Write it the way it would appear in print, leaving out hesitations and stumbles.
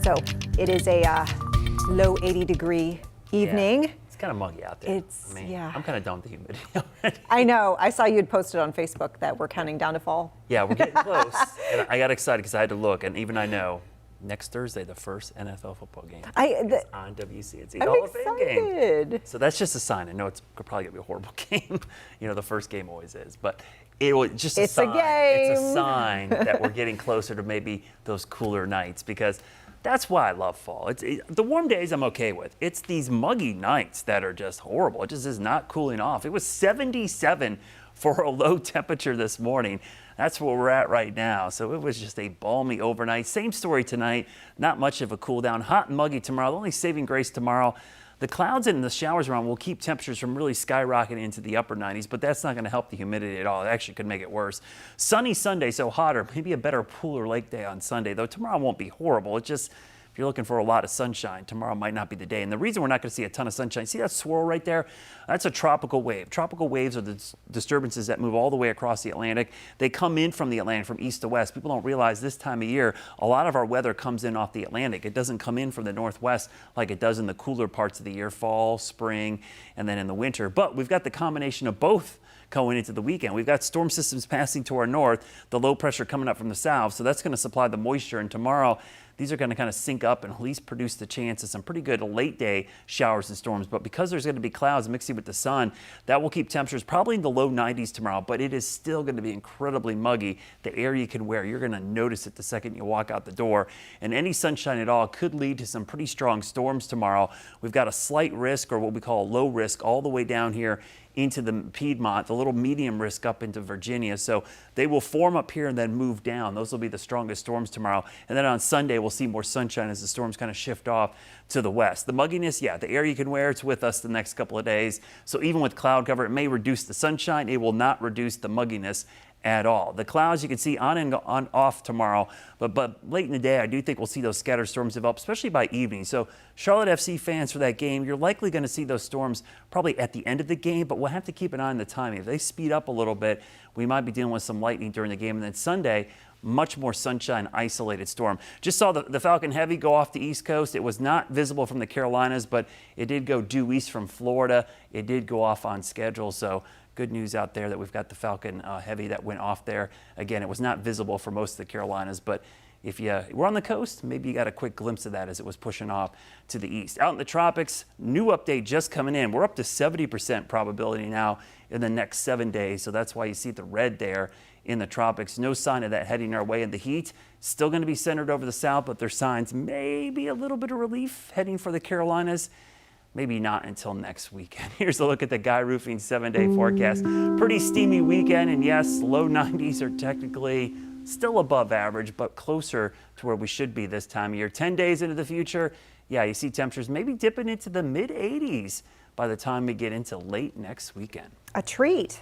So it is a low 80-degree evening. Yeah, it's kind of muggy out there. Yeah. I'm kind of done with the humidity already. I know. I saw you had posted on Facebook that we're counting down to fall. Yeah, we're getting close. And I got excited because I had to look, and even I know next Thursday, the first NFL football game is on WC. It's the Hall of Fame game. So that's just a sign. I know it's probably going to be a horrible game. You know, the first game always is. But it's just a sign. It's a game. It's a sign that we're getting closer to maybe those cooler nights, because that's why I love fall. The warm days I'm okay with. It's these muggy nights that are just horrible. It just is not cooling off. It was 77 for a low temperature this morning. That's where we're at right now. So it was just a balmy overnight. Same story tonight. Not much of a cool down. Hot and muggy tomorrow. The only saving grace tomorrow, the clouds and the showers around will keep temperatures from really skyrocketing into the upper 90s, but that's not going to help the humidity at all. It actually could make it worse. Sunny Sunday, so hotter. Maybe a better pool or lake day on Sunday, though tomorrow won't be horrible. It's just, if you're looking for a lot of sunshine, tomorrow might not be the day. And the reason we're not going to see a ton of sunshine, see that swirl right there? That's a tropical wave. Tropical waves are the disturbances that move all the way across the Atlantic. They come in from the Atlantic from east to west. People don't realize this time of year, a lot of our weather comes in off the Atlantic. It doesn't come in from the northwest like it does in the cooler parts of the year, fall, spring, and then in the winter. But we've got the combination of both going into the weekend. We've got storm systems passing to our north, the low pressure coming up from the south, so that's going to supply the moisture. And tomorrow, these are going to kind of sync up and at least produce the chance of some pretty good late day showers and storms. But because there's going to be clouds mixing with the sun, that will keep temperatures probably in the low 90s tomorrow, but it is still going to be incredibly muggy. The air you can wear, you're going to notice it the second you walk out the door. And any sunshine at all could lead to some pretty strong storms tomorrow. We've got a slight risk, or what we call a low risk, all the way down here into the Piedmont, the little medium risk up into Virginia. So they will form up here and then move down. Those will be the strongest storms tomorrow. And then on Sunday, we'll see more sunshine as the storms kind of shift off to the west. The mugginess, yeah, the air you can wear, it's with us the next couple of days. So even with cloud cover, it may reduce the sunshine. It will not reduce the mugginess at all. The clouds you can see on and on off tomorrow, but late in the day, I do think we'll see those scattered storms develop, especially by evening. So Charlotte FC fans, for that game, you're likely going to see those storms probably at the end of the game, but we'll have to keep an eye on the timing. If they speed up a little bit, we might be dealing with some lightning during the game. And then Sunday, much more sunshine, isolated storm. Just saw the Falcon Heavy go off the East Coast. It was not visible from the Carolinas, but it did go due east from Florida. It did go off on schedule. So good news out there that we've got the Falcon Heavy that went off there. Again, it was not visible for most of the Carolinas, but if you were on the coast, maybe you got a quick glimpse of that as it was pushing off to the east. Out in the tropics, new update just coming in. We're up to 70% probability now in the next 7 days, so that's why you see the red there in the tropics. No sign of that heading our way. And the heat still going to be centered over the south, but there's signs maybe a little bit of relief heading for the Carolinas. Maybe not until next weekend. Here's a look at the Guy Roofing 7-day forecast. Pretty steamy weekend, and yes, low 90s are technically still above average, but closer to where we should be this time of year. 10 days into the future, yeah, you see temperatures maybe dipping into the mid 80s by the time we get into late next weekend. A treat.